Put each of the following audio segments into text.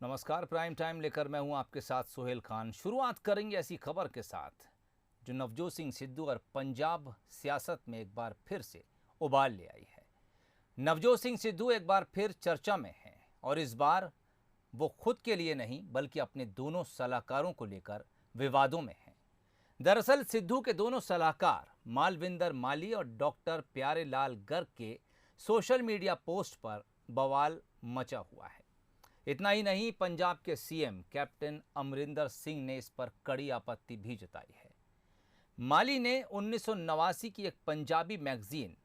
नमस्कार, prime time लेकर मैं हूं आपके साथ सोहेल खान। शुरुआत करेंगे ऐसी खबर के साथ जो नवजोत सिंह सिद्धू और पंजाब सियासत में एक बार फिर से उबाल ले आई है। नवजोत सिंह सिद्धू एक बार फिर चर्चा में हैं और इस बार वो खुद के लिए नहीं बल्कि अपने दोनों सलाहकारों को लेकर विवादों में हैं। दरअसल सिद्धू के दोनों सलाहकार मालविंदर माली और डॉक्टर प्यारेलाल गर्ग के सोशल मीडिया पोस्ट पर बवाल मचा हुआ है। इतना ही नहीं, पंजाब के सीएम कैप्टन अमरिंदर सिंह ने इस पर कड़ी आपत्ति भी जताई है। माली ने 1989 की एक पंजाबी मैगजीन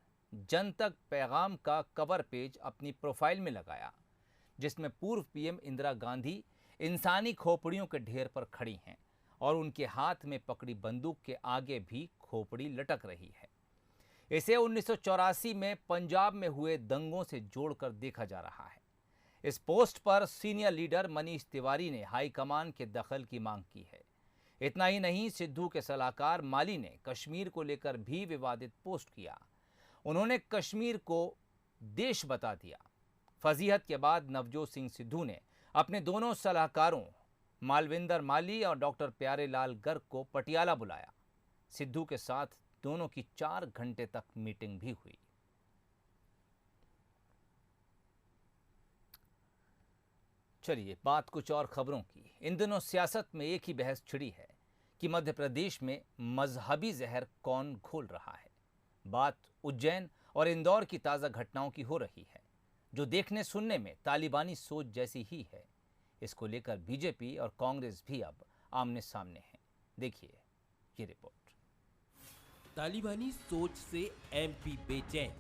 जन तक पैगाम का कवर पेज अपनी प्रोफाइल में लगाया, जिसमें पूर्व पीएम इंदिरा गांधी इंसानी खोपड़ियों के ढेर पर खड़ी हैं और उनके हाथ में पकड़ी बंदूक के आगे भी खोपड़ी लटक रही है। इसे 1984 में पंजाब में हुए दंगों से जोड़कर देखा जा रहा है। इस पोस्ट पर सीनियर लीडर मनीष तिवारी ने हाईकमान के दखल की मांग की है। इतना ही नहीं, सिद्धू के सलाहकार माली ने कश्मीर को लेकर भी विवादित पोस्ट किया। उन्होंने कश्मीर को देश बता दिया। फजीहत के बाद नवजोत सिंह सिद्धू ने अपने दोनों सलाहकारों मालविंदर माली और डॉक्टर प्यारेलाल गर्ग को पटियाला बुलाया। सिद्धू के साथ दोनों की 4 घंटे तक मीटिंग भी हुई। चलिए बात कुछ और खबरों की। इन दिनों सियासत में एक ही बहस छिड़ी है कि मध्य प्रदेश में मजहबी जहर कौन घोल रहा है। बात उज्जैन और इंदौर की ताज़ा घटनाओं की हो रही है, जो देखने सुनने में तालिबानी सोच जैसी ही है। इसको लेकर बीजेपी और कांग्रेस भी अब आमने सामने हैं। देखिए ये रिपोर्ट। तालिबानी सोच से एमपी बेचैन,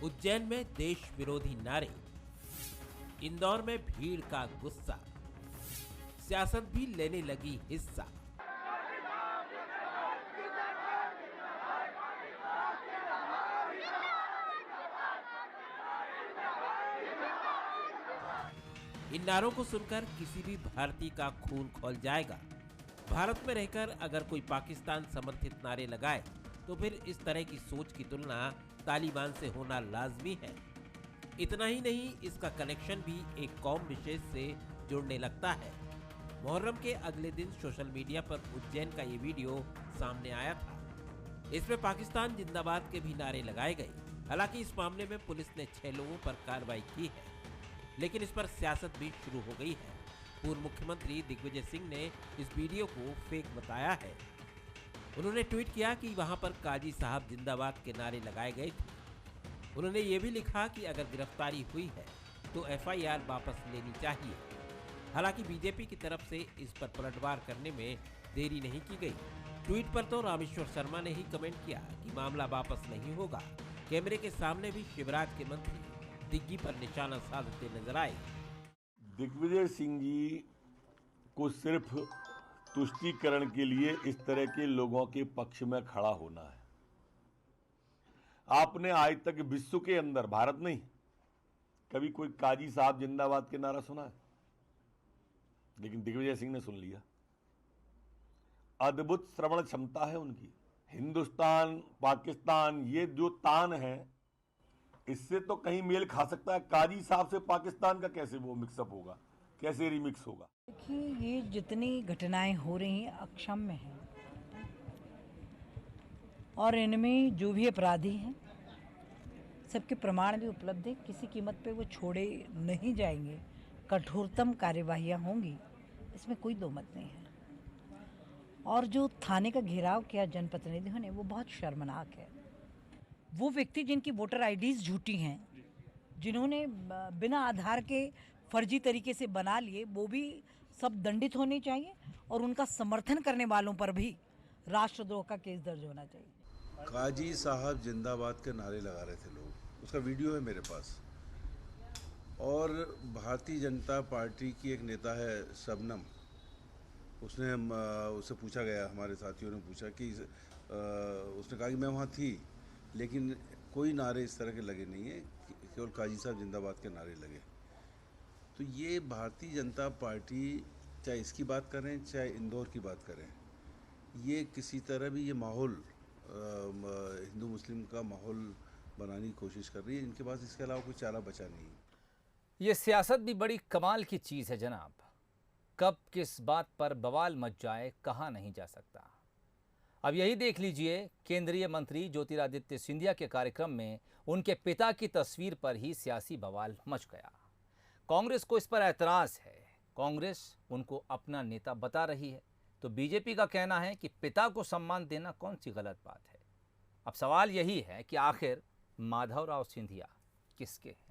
उज्जैन में देश विरोधी नारे, इंदौर में भीड़ का गुस्सा, सियासत भी लेने लगी हिस्सा। इन नारों को सुनकर किसी भी भारतीय का खून खौल जाएगा। भारत में रहकर अगर कोई पाकिस्तान समर्थित नारे लगाए तो फिर इस तरह की सोच की तुलना तालिबान से होना लाजमी है। इतना ही नहीं, इसका कनेक्शन भी एक कौम विशेष से जुड़ने लगता है। मुहर्रम के अगले दिन सोशल मीडिया पर उज्जैन का ये वीडियो सामने आया था। इसमें पाकिस्तान जिंदाबाद के भी नारे लगाए गए। हालांकि इस मामले में पुलिस ने 6 लोगों पर कार्रवाई की है, लेकिन इस पर सियासत भी शुरू हो गई है। पूर्व मुख्यमंत्री दिग्विजय सिंह ने इस वीडियो को फेक बताया है। उन्होंने ट्वीट किया कि वहां पर काजी साहब जिंदाबाद के नारे लगाए गए थे। उन्होंने ये भी लिखा कि अगर गिरफ्तारी हुई है तो एफआईआर वापस लेनी चाहिए। हालांकि बीजेपी की तरफ से इस पर पलटवार करने में देरी नहीं की गई। ट्वीट पर तो रामेश्वर शर्मा ने ही कमेंट किया कि मामला वापस नहीं होगा। कैमरे के सामने भी शिवराज के मंत्री दिग्गी पर निशाना साधते नजर आए। दिग्विजय सिंह जी को सिर्फ तुष्टीकरण के लिए इस तरह के लोगों के पक्ष में खड़ा होना है। आपने आज तक विश्व के अंदर, भारत नहीं, कभी कोई काजी साहब जिंदाबाद के नारा सुना है? लेकिन दिग्विजय सिंह ने सुन लिया। अद्भुत श्रवण क्षमता है उनकी। हिंदुस्तान पाकिस्तान ये जो तान है, इससे तो कहीं मेल खा सकता है। काजी साहब से पाकिस्तान का कैसे वो मिक्सअप होगा, कैसे रिमिक्स होगा? देखिए, ये जितनी घटनाएं हो रही हैं अक्षम्य हैं और इनमें जो भी अपराधी हैं सबके प्रमाण भी उपलब्ध है। किसी कीमत पे वो छोड़े नहीं जाएंगे। कठोरतम कार्यवाहियां होंगी, इसमें कोई दो मत नहीं है। और जो थाने का घेराव किया जनप्रतिनिधियों ने, वो बहुत शर्मनाक है। वो व्यक्ति जिनकी वोटर आईडीज झूठी हैं, जिन्होंने बिना आधार के फर्जी तरीके से बना लिए, वो भी सब दंडित होने चाहिए और उनका समर्थन करने वालों पर भी राष्ट्रद्रोह का केस दर्ज होना चाहिए। काजी साहब जिंदाबाद के नारे लगा रहे थे लोग, उसका वीडियो है मेरे पास। और भारतीय जनता पार्टी की एक नेता है शबनम, उससे पूछा गया, हमारे साथियों ने पूछा कि उसने कहा कि मैं वहाँ थी, लेकिन कोई नारे इस तरह के लगे नहीं है, केवल काजी साहब जिंदाबाद के नारे लगे। तो ये भारतीय जनता पार्टी, चाहे इसकी बात करें चाहे इंदौर की बात करें, ये किसी तरह भी ये माहौल हिंदू मुस्लिम का माहौल बनाने की कोशिश कर रही है। इनके पास इसके अलावा कोई चारा बचा नहीं। ये सियासत भी बड़ी कमाल की चीज़ है जनाब। कब किस बात पर बवाल मच जाए कहा नहीं जा सकता। अब यही देख लीजिए, केंद्रीय मंत्री ज्योतिरादित्य सिंधिया के कार्यक्रम में उनके पिता की तस्वीर पर ही सियासी बवाल मच गया। कांग्रेस को इस पर ऐतराज़ है। कांग्रेस उनको अपना नेता बता रही है, तो बीजेपी का कहना है कि पिता को सम्मान देना कौन सी गलत बात है। अब सवाल यही है कि आखिर माधवराव सिंधिया किसके हैं।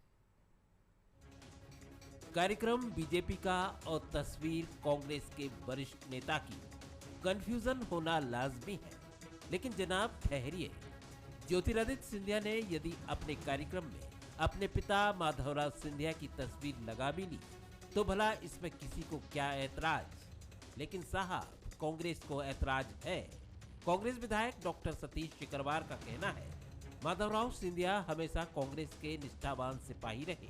कार्यक्रम बीजेपी का और तस्वीर कांग्रेस के वरिष्ठ नेता की, कंफ्यूजन होना लाजमी है। लेकिन जनाब ठहरिए, ज्योतिरादित्य सिंधिया ने यदि अपने कार्यक्रम में अपने पिता माधवराव सिंधिया की तस्वीर लगा भी ली तो भला इसमें किसी को क्या ऐतराज। लेकिन साहब, कांग्रेस को ऐतराज है। कांग्रेस विधायक डॉक्टर सतीश सिकरवार का कहना है, माधवराव सिंधिया हमेशा कांग्रेस के निष्ठावान सिपाही रहे,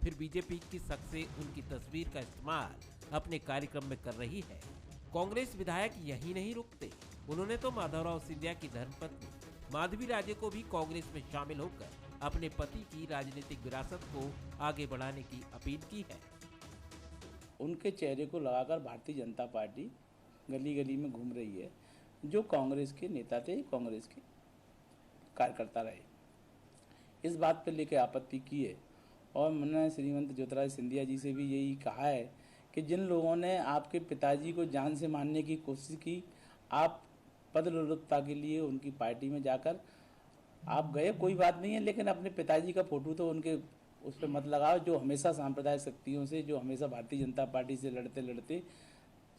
फिर बीजेपी किस हक से उनकी तस्वीर का इस्तेमाल अपने कार्यक्रम में कर रही है। कांग्रेस विधायक यही नहीं रुकते, उन्होंने तो माधवराव सिंधिया की धर्मपत्नी माधवी राजे को भी कांग्रेस में शामिल होकर अपने पति की राजनीतिक विरासत को आगे बढ़ाने की अपील की है। उनके चेहरे को लगाकर भारतीय जनता पार्टी गली गली में घूम रही है। जो कांग्रेस के नेता थे, कांग्रेस के कार्यकर्ता रहे, इस बात पर लेकर आपत्ति की है। और मैंने श्रीमंत ज्योतिरादित्य सिंधिया जी से भी यही कहा है कि जिन लोगों ने आपके पिताजी को जान से मारने की कोशिश की, आप पद लोलुपता के लिए उनकी पार्टी में जाकर आप गए, कोई बात नहीं है, लेकिन अपने पिताजी का फोटो तो उनके उस पर मत लगाओ, जो हमेशा सांप्रदायिक शक्तियों से, जो हमेशा भारतीय जनता पार्टी से लड़ते लड़ते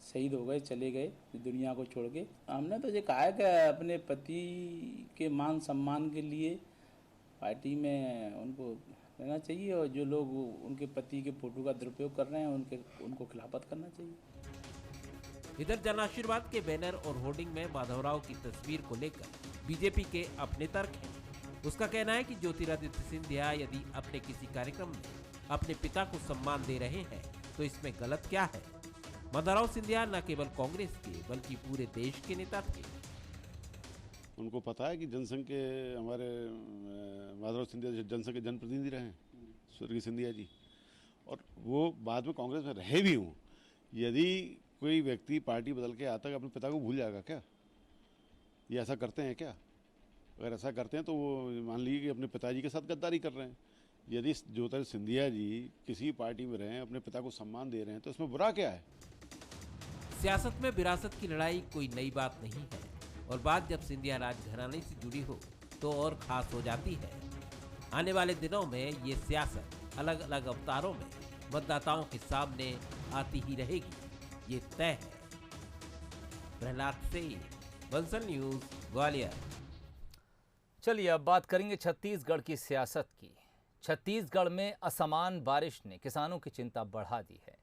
शहीद हो गए, चले गए दुनिया को छोड़ के। हमने तो ये कहा है कि अपने पति के मान सम्मान के लिए पार्टी में उनको रहना चाहिए, और जो लोग उनके पति के फोटो का दुरुपयोग कर रहे हैं उनको खिलाफत करना चाहिए। इधर जन आशीर्वाद के बैनर और होर्डिंग में माधवराव की तस्वीर को लेकर बीजेपी के अपने तर्क हैं। उसका कहना है कि ज्योतिरादित्य सिंधिया यदि अपने किसी कार्यक्रम में अपने पिता को सम्मान दे रहे हैं तो इसमें गलत क्या है। माधवराव सिंधिया न केवल कांग्रेस के बल्कि पूरे देश के नेता थे। उनको पता है कि जनसंघ के हमारे माधवराव सिंधिया जनसंघ के जनप्रतिनिधि रहे हैं, स्वर्गीय सिंधिया जी, और वो बाद में कांग्रेस में रहे भी हों। यदि कोई व्यक्ति पार्टी बदल के आता है, अपने पिता को भूल जाएगा क्या? ये ऐसा करते हैं क्या? अगर ऐसा करते हैं तो वो मान लीजिए कि अपने पिताजी के साथ गद्दारी कर रहे हैं। यदि ज्योतिरादित्य सिंधिया जी किसी पार्टी में रहें, अपने पिता को सम्मान दे रहे हैं, तो इसमें बुरा क्या है? सियासत में विरासत की लड़ाई कोई नई बात नहीं है, और बात जब सिंधिया राजघराने से जुड़ी हो तो और खास हो जाती है। आने वाले दिनों में ये सियासत अलग अलग अवतारों में मतदाताओं के सामने आती ही रहेगी, ये तय है। प्रहलाद से बंसल न्यूज, ग्वालियर। चलिए अब बात करेंगे छत्तीसगढ़ की सियासत की। छत्तीसगढ़ में असमान बारिश ने किसानों की चिंता बढ़ा दी है।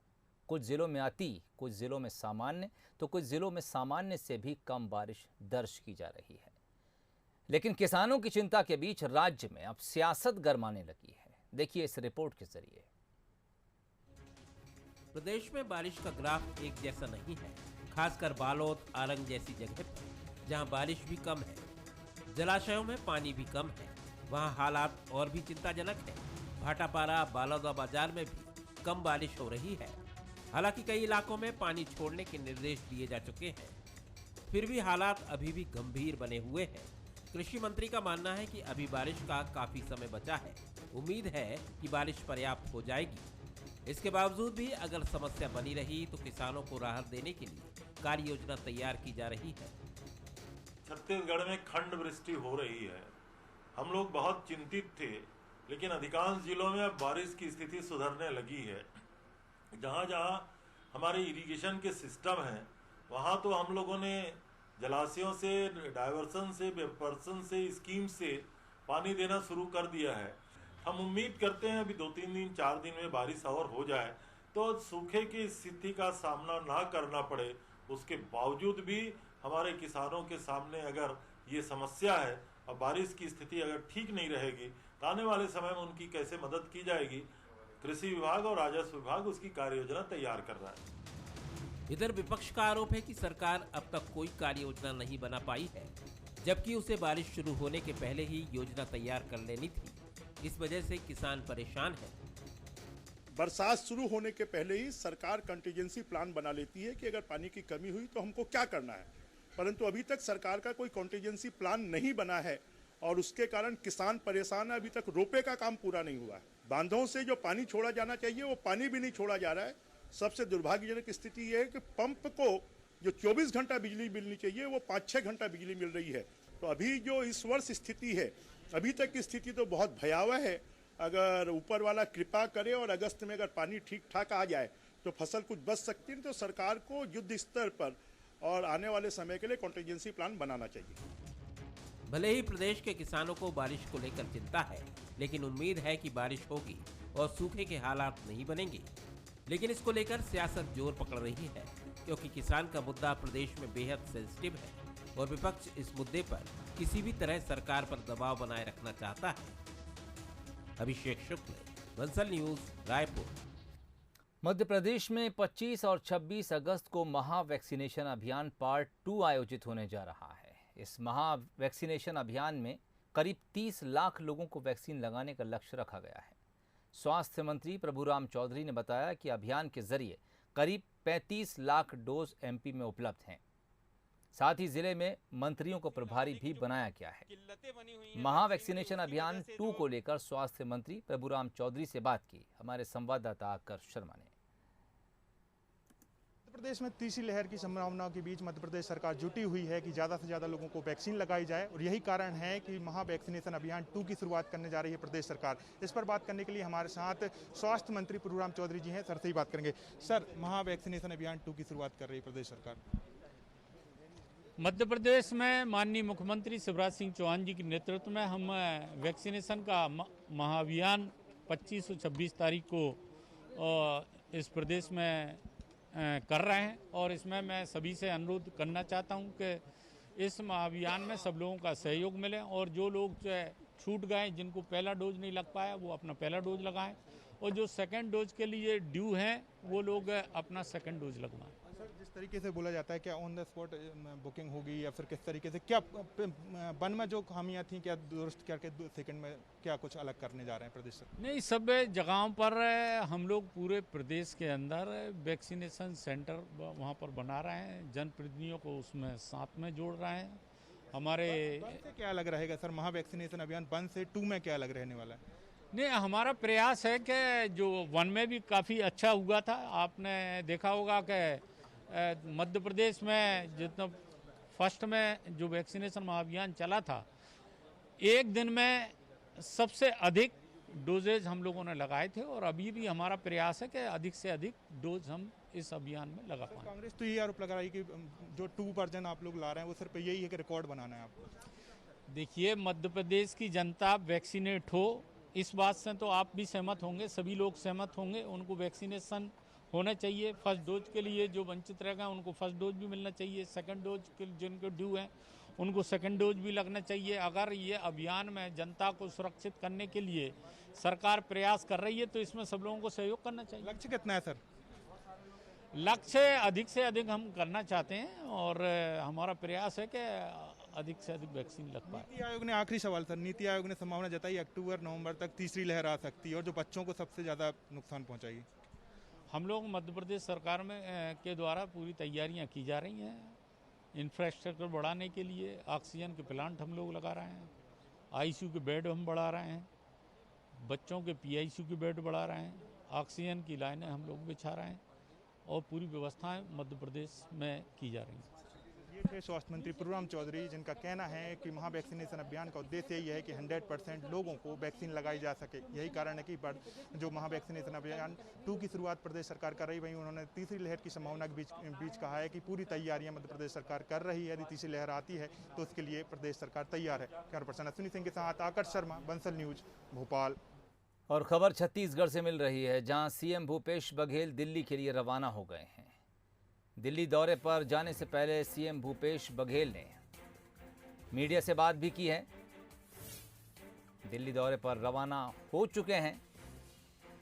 कुछ जिलों में अति, कुछ जिलों में सामान्य, तो कुछ जिलों में सामान्य से भी कम बारिश दर्ज की जा रही है। लेकिन किसानों की चिंता के बीच राज्य में अब सियासत गरमाने लगी है। देखिए इस रिपोर्ट के जरिए। प्रदेश में बारिश का ग्राफ एक जैसा नहीं है, खासकर बालोद, आरंग जैसी जगह पर जहां बारिश भी कम है, जलाशयों में पानी भी कम है, वहां हालात और भी चिंताजनक है। भाटापारा, बालोदा बाजार में भी कम बारिश हो रही है। हालांकि कई इलाकों में पानी छोड़ने के निर्देश दिए जा चुके हैं, फिर भी हालात अभी भी गंभीर बने हुए हैं। कृषि मंत्री का मानना है कि अभी बारिश का काफी समय बचा है, उम्मीद है कि बारिश पर्याप्त हो जाएगी। इसके बावजूद भी अगर समस्या बनी रही तो किसानों को राहत देने के लिए कार्य योजना तैयार की जा रही है। छत्तीसगढ़ में खंड वृष्टि हो रही है। हम लोग बहुत चिंतित थे, लेकिन अधिकांश जिलों में अब बारिश की स्थिति सुधरने लगी है। जहाँ जहाँ हमारे इरिगेशन के सिस्टम हैं, वहाँ तो हम लोगों ने जलाशयों से, डाइवर्सन से, वेपर्सन से, स्कीम से पानी देना शुरू कर दिया है। हम उम्मीद करते हैं अभी 2-3 दिन, 4 दिन में बारिश और हो जाए तो सूखे की स्थिति का सामना ना करना पड़े। उसके बावजूद भी हमारे किसानों के सामने अगर ये समस्या है और बारिश की स्थिति अगर ठीक नहीं रहेगी तो आने वाले समय में उनकी कैसे मदद की जाएगी, कृषि विभाग और राजस्व विभाग उसकी कार्य योजना तैयार कर रहा है। इधर विपक्ष का आरोप है कि सरकार अब तक कोई कार्य योजना नहीं बना पाई है, जबकि उसे बारिश शुरू होने के पहले ही योजना तैयार कर लेनी थी। इस वजह से किसान परेशान है। बरसात शुरू होने के पहले ही सरकार कंटीजेंसी प्लान बना लेती है कि अगर पानी की कमी हुई तो हमको क्या करना है, परंतु अभी तक सरकार का कोई कंटीजेंसी प्लान नहीं बना है और उसके कारण किसान परेशान है। अभी तक रोपे का काम पूरा नहीं हुआ है। बांधों से जो पानी छोड़ा जाना चाहिए वो पानी भी नहीं छोड़ा जा रहा है। सबसे दुर्भाग्यजनक स्थिति ये है कि पंप को जो 24 घंटा बिजली मिलनी चाहिए वो 5-6 घंटा बिजली मिल रही है। तो अभी जो इस वर्ष स्थिति है, अभी तक की स्थिति तो बहुत भयावह है। अगर ऊपर वाला कृपा करे और अगस्त में अगर पानी ठीक ठाक आ जाए तो फसल कुछ बच सकती है। तो सरकार को युद्ध स्तर पर और आने वाले समय के लिए कॉन्टीजेंसी प्लान बनाना चाहिए। भले ही प्रदेश के किसानों को बारिश को लेकर चिंता है, लेकिन उम्मीद है कि बारिश होगी और सूखे के हालात नहीं बनेंगे। लेकिन इसको लेकर सियासत जोर पकड़ रही है, क्योंकि किसान का मुद्दा प्रदेश में बेहद सेंसिटिव है और विपक्ष इस मुद्दे पर किसी भी तरह सरकार पर दबाव बनाए रखना चाहता है। अभिषेक शुक्ल, बंसल न्यूज, रायपुर। मध्य प्रदेश में 25 और 26 अगस्त को महा वैक्सीनेशन अभियान पार्ट 2 आयोजित होने जा रहा है। इस महा वैक्सीनेशन अभियान में करीब 30 लाख लोगों को वैक्सीन लगाने का लक्ष्य रखा गया है। स्वास्थ्य मंत्री प्रभुराम चौधरी ने बताया कि अभियान के जरिए करीब 35 लाख डोज एमपी में उपलब्ध हैं। साथ ही जिले में मंत्रियों को प्रभारी भी बनाया गया है। महा वैक्सीनेशन अभियान 2 को लेकर स्वास्थ्य मंत्री प्रभुराम चौधरी से बात की हमारे संवाददाता आकर्ष शर्मा ने। मध्य प्रदेश में तीसरी लहर की संभावनाओं के बीच मध्य प्रदेश सरकार जुटी हुई है कि ज़्यादा से ज़्यादा लोगों को वैक्सीन लगाई जाए और यही कारण है कि महा वैक्सीनेशन अभियान 2 की शुरुआत करने जा रही है प्रदेश सरकार। इस पर बात करने के लिए हमारे साथ स्वास्थ्य मंत्री प्रभुराम चौधरी जी हैं। सर से ही बात करेंगे। सर, महा वैक्सीनेशन अभियान 2 की शुरुआत कर रही है प्रदेश सरकार। मध्य प्रदेश में माननीय मुख्यमंत्री शिवराज सिंह चौहान जी के नेतृत्व में हम वैक्सीनेशन का महाअभियान 25 और 26 तारीख को इस प्रदेश में कर रहे हैं और इसमें मैं सभी से अनुरोध करना चाहता हूं कि इस महाअभियान में सब लोगों का सहयोग मिले और जो लोग छूट गए, जिनको पहला डोज नहीं लग पाया, वो अपना पहला डोज लगाएं और जो सेकंड डोज के लिए ड्यू हैं वो लोग अपना सेकंड डोज लगवाएं। जिस तरीके से बोला जाता है क्या ऑन द स्पॉट बुकिंग होगी या फिर किस तरीके से, क्या वन में जो खामियां थी क्या दुरुस्त करके सेकंड में क्या कुछ अलग करने जा रहे हैं प्रदेश सरकार? नहीं, सब जगहों पर हम लोग पूरे प्रदेश के अंदर वैक्सीनेशन सेंटर वहां पर बना रहे हैं, जनप्रतिनिधियों को उसमें साथ में जोड़ रहे हैं। हमारे से क्या अलग रहेगा सर महा वैक्सीनेशन अभियान 1 से 2 में क्या अलग रहने वाला है? नहीं, हमारा प्रयास है कि जो 1 में भी काफ़ी अच्छा हुआ था। आपने देखा होगा कि मध्य प्रदेश में जितना फर्स्ट में जो वैक्सीनेशन महाअभियान चला था, एक दिन में सबसे अधिक डोजेज हम लोगों ने लगाए थे और अभी भी हमारा प्रयास है कि अधिक से अधिक डोज हम इस अभियान में लगा पाएं। कांग्रेस तो ये आरोप लगा रही है कि जो 2 वर्जन आप लोग ला रहे हैं वो सिर्फ यही है कि रिकॉर्ड बनाना है आपको। देखिए, मध्य प्रदेश की जनता वैक्सीनेट हो, इस बात से तो आप भी सहमत होंगे, सभी लोग सहमत होंगे। उनको वैक्सीनेशन होना चाहिए। फर्स्ट डोज के लिए जो वंचित रहेगा उनको फर्स्ट डोज भी मिलना चाहिए। सेकंड डोज के जिनको ड्यू है उनको सेकंड डोज भी लगना चाहिए। अगर ये अभियान में जनता को सुरक्षित करने के लिए सरकार प्रयास कर रही है तो इसमें सब लोगों को सहयोग करना चाहिए। लक्ष्य कितना है सर? लक्ष्य अधिक से अधिक हम करना चाहते हैं और हमारा प्रयास है कि अधिक से अधिक वैक्सीन लग पाए। नीति आयोग ने, आखिरी सवाल सर, नीति आयोग ने संभावना जताई अक्टूबर-नवंबर तक तीसरी लहर आ सकती है और जो बच्चों को सबसे ज़्यादा नुकसान पहुँचाएगी। हम लोग मध्य प्रदेश सरकार में के द्वारा पूरी तैयारियां की जा रही हैं। इंफ्रास्ट्रक्चर बढ़ाने के लिए ऑक्सीजन के प्लांट हम लोग लगा रहे हैं, आईसीयू के बेड हम बढ़ा रहे हैं, बच्चों के पीआईसीयू के बेड बढ़ा रहे हैं, ऑक्सीजन की लाइनें हम लोग बिछा रहे हैं और पूरी व्यवस्थाएं मध्य प्रदेश में की जा रही हैं। ये थे स्वास्थ्य मंत्री प्रभुराम चौधरी, जिनका कहना है कि महा वैक्सीनेशन अभियान का उद्देश्य यही है कि 100% लोगों को वैक्सीन लगाई जा सके। यही कारण है कि जो महा वैक्सीनेशन अभियान 2 की शुरुआत प्रदेश सरकार कर रही, वहीं उन्होंने तीसरी लहर की संभावना के बीच कहा है कि पूरी तैयारियां मध्य प्रदेश सरकार कर रही है। यदि तीसरी लहर आती है तो उसके लिए प्रदेश सरकार तैयार है। कैमरा पर्सन अश्विनी सिंह के साथ आकर्ष शर्मा, बंसल न्यूज, भोपाल। और खबर छत्तीसगढ़ से मिल रही है, जहां सीएम भूपेश बघेल दिल्ली के लिए रवाना हो गए हैं। दिल्ली दौरे पर जाने से पहले सीएम भूपेश बघेल ने मीडिया से बात भी की है। दिल्ली दौरे पर रवाना हो चुके हैं।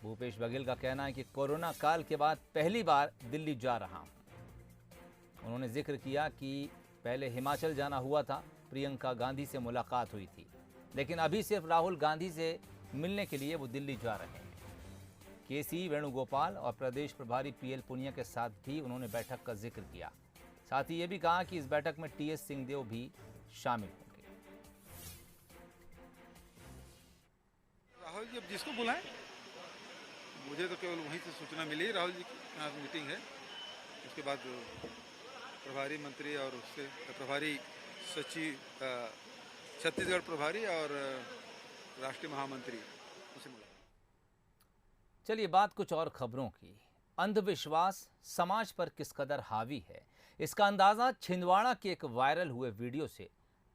भूपेश बघेल का कहना है कि कोरोना काल के बाद पहली बार दिल्ली जा रहा हूं। उन्होंने जिक्र किया कि पहले हिमाचल जाना हुआ था, प्रियंका गांधी से मुलाकात हुई थी, लेकिन अभी सिर्फ राहुल गांधी से मिलने के लिए वो दिल्ली जा रहे हैं। केसी वेणुगोपाल और प्रदेश प्रभारी पीएल पुनिया के साथ भी उन्होंने बैठक का जिक्र किया। साथ ही ये भी कहा कि इस बैठक में टीएस सिंहदेव भी शामिल होंगे। राहुल जी अब जिसको बुलाएं, मुझे तो केवल वहीं से सूचना मिली राहुल जी की यहाँ मीटिंग है। उसके बाद प्रभारी मंत्री और उससे प्रभारी सचिव, छत्तीसगढ़ प्रभारी और राष्ट्रीय महामंत्री उसे मिला। चलिए बात कुछ और खबरों की। अंधविश्वास समाज पर किस कदर हावी है, इसका अंदाजा छिंदवाड़ा के एक वायरल हुए वीडियो से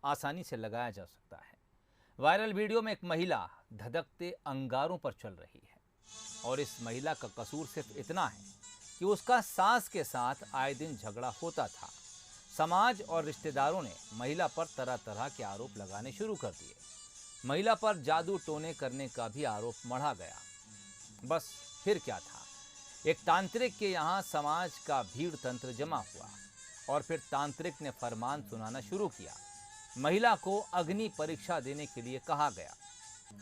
आसानी से लगाया जा सकता है। वायरल वीडियो में एक महिला धधकते अंगारों पर चल रही है और इस महिला का कसूर सिर्फ इतना है कि उसका सास के साथ आए दिन झगड़ा होता था। समाज और रिश्तेदारों ने महिला पर तरह तरह के आरोप लगाने शुरू कर दिए। महिला पर जादू टोने करने का भी आरोप मढ़ा गया। बस फिर क्या था, एक तांत्रिक के यहाँ समाज का भीड़ तंत्र जमा हुआ और फिर तांत्रिक ने फरमान सुनाना शुरू किया। महिला को अग्नि परीक्षा देने के लिए कहा गया।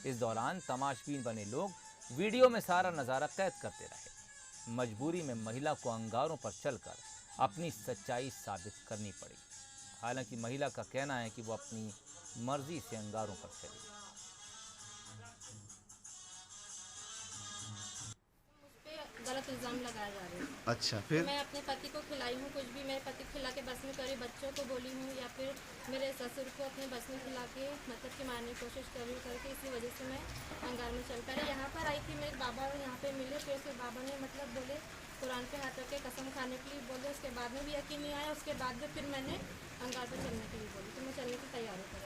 इस दौरान तमाशबीन बने लोग वीडियो में सारा नज़ारा कैद करते रहे। मजबूरी में महिला को अंगारों पर चलकर अपनी सच्चाई साबित करनी पड़ी। हालांकि महिला का कहना है कि वो अपनी मर्जी से अंगारों पर चली। गलत इल्जाम लगाया जा रहा है। अच्छा, फिर मैं अपने पति को खिलाई हूँ, कुछ भी मेरे पति खिला के बस में करी, बच्चों को बोली हूँ या फिर मेरे ससुर को अपने बस में खिला के मतलब कि मारने की कोशिश करी करके, इसी वजह से मैं अंगार में चल पड़ी। यहाँ पर आई थी, मेरे बाबा यहाँ पे मिले, फिर उसके बाबा ने मतलब बोले कुरान पे हाथ रख के कसम खाने के लिए बोले। उसके बाद में भी यकीन नहीं आया। उसके बाद में फिर मैंने अंगार पर चलने के लिए बोली, तो मैं चलने की तैयार है ना।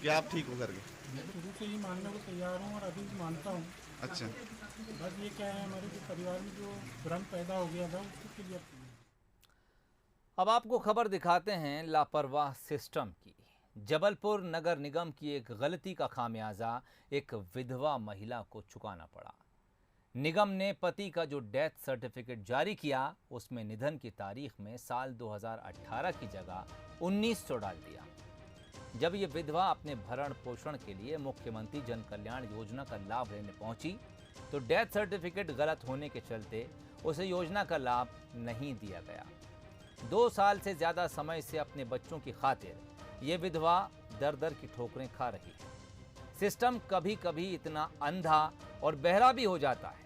क्या आप ठीक हो करके? मैं शुरू से ही मानने को तैयार हूँ और अभी भी मानता हूँ। अच्छा, बस ये क्या है, हमारे जो परिवार में जो भ्रम पैदा हो गया था उसको क्लियर किया। अब आपको खबर दिखाते हैं लापरवाह सिस्टम की। जबलपुर नगर निगम की एक गलती का खामियाजा एक विधवा महिला को चुकाना पड़ा। निगम ने पति का जो डेथ सर्टिफिकेट जारी किया उसमें निधन की तारीख में साल 2018 की जगह 1900 डाल दिया। जब ये विधवा अपने भरण पोषण के लिए मुख्यमंत्री जन कल्याण योजना का लाभ लेने पहुंची तो डेथ सर्टिफिकेट गलत होने के चलते उसे योजना का लाभ नहीं दिया गया। 2 साल से ज़्यादा समय से अपने बच्चों की खातिर ये विधवा दर दर की ठोकरें खा रही है। सिस्टम कभी कभी इतना अंधा और बहरा भी हो जाता है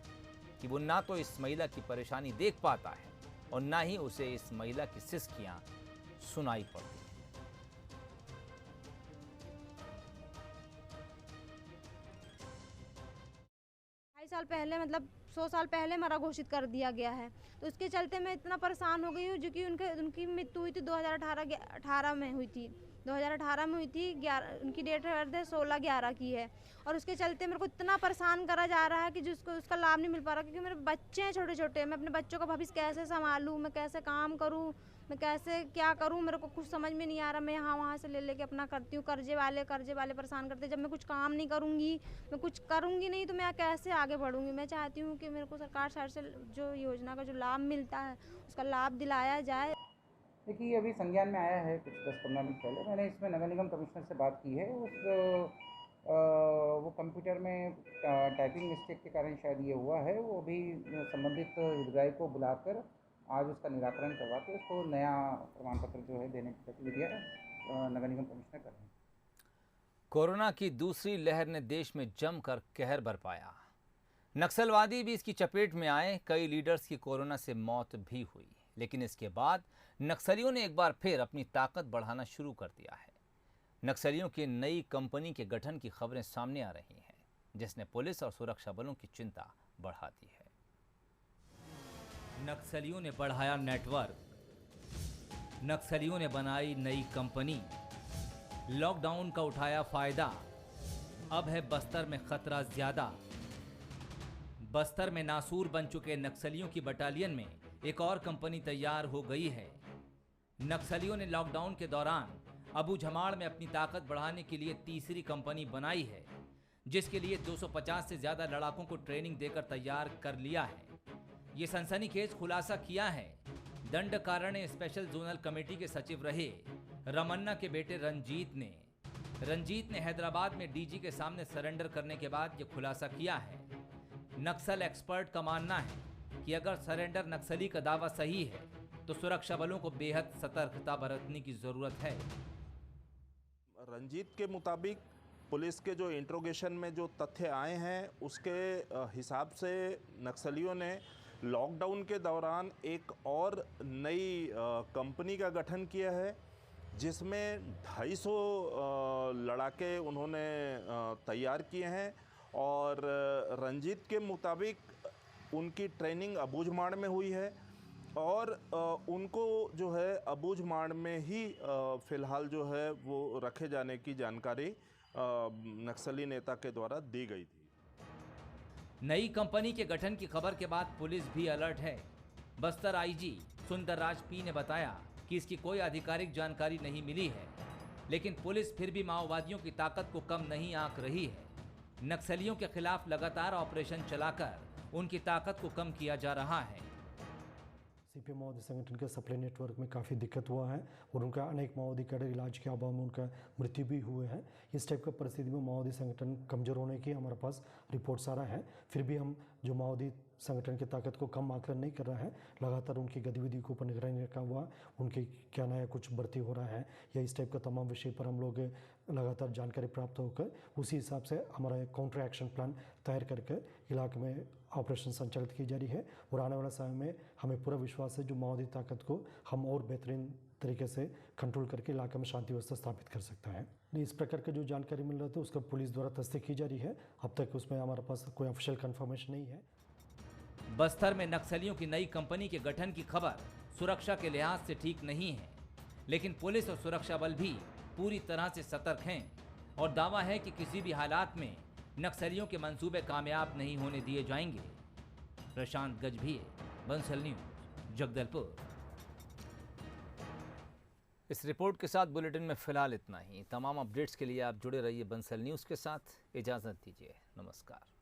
कि वो ना तो इस महिला की परेशानी देख पाता है और ना ही उसे इस महिला की सिसकियां सुनाई पड़ती। 2.5 साल पहले मतलब 100 साल पहले मरा घोषित कर दिया गया है, तो उसके चलते मैं इतना परेशान हो गई हूँ। जो कि उनकी मृत्यु हुई थी 2018 में हुई थी। 2018 में हुई थी। उनकी डेट ऑफ बर्थ 16/11 की है और उसके चलते मेरे को इतना परेशान करा जा रहा है कि जिसको उसका लाभ नहीं मिल पा रहा, क्योंकि मेरे बच्चे हैं छोटे छोटे। मैं अपने बच्चों का भविष्य कैसे संभालूँ, मैं कैसे काम करूँ, मैं कैसे क्या करूँ, मेरे को कुछ समझ में नहीं आ रहा। मैं यहाँ वहाँ से ले लेके अपना करती हूँ। कर्जे वाले परेशान करते। जब मैं कुछ काम नहीं करूँगी, मैं कुछ करूँगी नहीं तो मैं कैसे आगे बढ़ूँगी। मैं चाहती हूँ कि मेरे को सरकार साइड से जो योजना का जो लाभ मिलता है उसका लाभ दिलाया जाए। देखिए, अभी संज्ञान में आया है कुछ 10-15 मिनट पहले। मैंने इसमें नगर निगम कमिश्नर से बात की है। वो कंप्यूटर में टाइपिंग मिस्टेक के कारण शायद ये हुआ है। वो अभी संबंधित हितग्राही को बुलाकर आज उसका निराकरण करवा के उसको नया प्रमाण पत्र जो है देने की गतिविधियाँ नगर निगम कमिश्नर कर रहे हैं। कोरोना की दूसरी लहर ने देश में जमकर कहर बरपाया। नक्सलवादी भी इसकी चपेट में आए। कई लीडर्स की कोरोना से मौत भी हुई, लेकिन इसके बाद नक्सलियों ने एक बार फिर अपनी ताकत बढ़ाना शुरू कर दिया है। नक्सलियों की नई कंपनी के गठन की खबरें सामने आ रही हैं, जिसने पुलिस और सुरक्षा बलों की चिंता बढ़ा दी है। नक्सलियों ने बढ़ाया नेटवर्क, नक्सलियों ने बनाई नई कंपनी, लॉकडाउन का उठाया फायदा। अब है बस्तर में खतरा ज्यादा। बस्तर में नासूर बन चुके नक्सलियों की बटालियन में एक और कंपनी तैयार हो गई है। नक्सलियों ने लॉकडाउन के दौरान अबू झमाड़ में अपनी ताकत बढ़ाने के लिए तीसरी कंपनी बनाई है, जिसके लिए 250 से ज़्यादा लड़ाकों को ट्रेनिंग देकर तैयार कर लिया है। ये सनसनीखेज खुलासा किया है दंडकारण्य स्पेशल जोनल कमेटी के सचिव रहे रमन्ना के बेटे रंजीत ने हैदराबाद में डीजी के सामने सरेंडर करने के बाद ये खुलासा किया है। नक्सल एक्सपर्ट का मानना है कि अगर सरेंडर नक्सली का दावा सही है तो सुरक्षा बलों को बेहद सतर्कता बरतने की जरूरत है। रंजीत के मुताबिक पुलिस के जो इंट्रोगेशन में जो तथ्य आए हैं उसके हिसाब से नक्सलियों ने लॉकडाउन के दौरान एक और नई कंपनी का गठन किया है जिसमें 250 लड़ाके उन्होंने तैयार किए हैं और रंजीत के मुताबिक उनकी ट्रेनिंग अबूझमाड़ में हुई है और उनको जो है अबूझमाड़ में ही फ़िलहाल जो है वो रखे जाने की जानकारी नक्सली नेता के द्वारा दी गई थी। नई कंपनी के गठन की खबर के बाद पुलिस भी अलर्ट है। बस्तर आईजी सुंदरराज पी ने बताया कि इसकी कोई आधिकारिक जानकारी नहीं मिली है, लेकिन पुलिस फिर भी माओवादियों की ताकत को कम नहीं आंक रही है। नक्सलियों के खिलाफ लगातार ऑपरेशन चलाकर उनकी ताकत को कम किया जा रहा है। सीपीएम माओवादी संगठन के सप्लाई नेटवर्क में काफ़ी दिक्कत हुआ है और उनका अनेक माओवादी कैडर इलाज के अभाव में उनका मृत्यु भी हुए हैं। इस टाइप का परिस्थिति में माओवादी संगठन कमज़ोर होने की हमारे पास रिपोर्ट्स आ रहा है। फिर भी हम जो माओवादी संगठन की ताकत को कम आकलन नहीं कर रहा है, लगातार उनकी गतिविधि के ऊपर निगरानी रखा हुआ, उनके क्या नया कुछ भर्ती हो रहा है या इस टाइप का तमाम विषय पर हम लोग लगातार जानकारी प्राप्त होकर उसी हिसाब से हमारा काउंटर एक्शन प्लान तैयार करके इलाके में ऑपरेशन संचालित की जा रही है और आने वाला समय में हमें पूरा विश्वास है जो माओवादी ताकत को हम और बेहतरीन तरीके से कंट्रोल करके इलाके में शांति व्यवस्था स्थापित कर सकता है। इस प्रकार का जो जानकारी मिल रहा था उसका पुलिस द्वारा तस्दीक की जा रही है। अब तक उसमें हमारे पास कोई ऑफिशियल कंफर्मेशन नहीं है। बस्तर में नक्सलियों की नई कंपनी के गठन की खबर सुरक्षा के लिहाज से ठीक नहीं है, लेकिन पुलिस और सुरक्षा बल भी पूरी तरह से सतर्क हैं और दावा है कि किसी भी हालात में नक्सलियों के मंसूबे कामयाब नहीं होने दिए जाएंगे। प्रशांत गजभिये, बंसल न्यूज, जगदलपुर। इस रिपोर्ट के साथ बुलेटिन में फिलहाल इतना ही। तमाम अपडेट्स के लिए आप जुड़े रहिए बंसल न्यूज के साथ। इजाजत दीजिए, नमस्कार।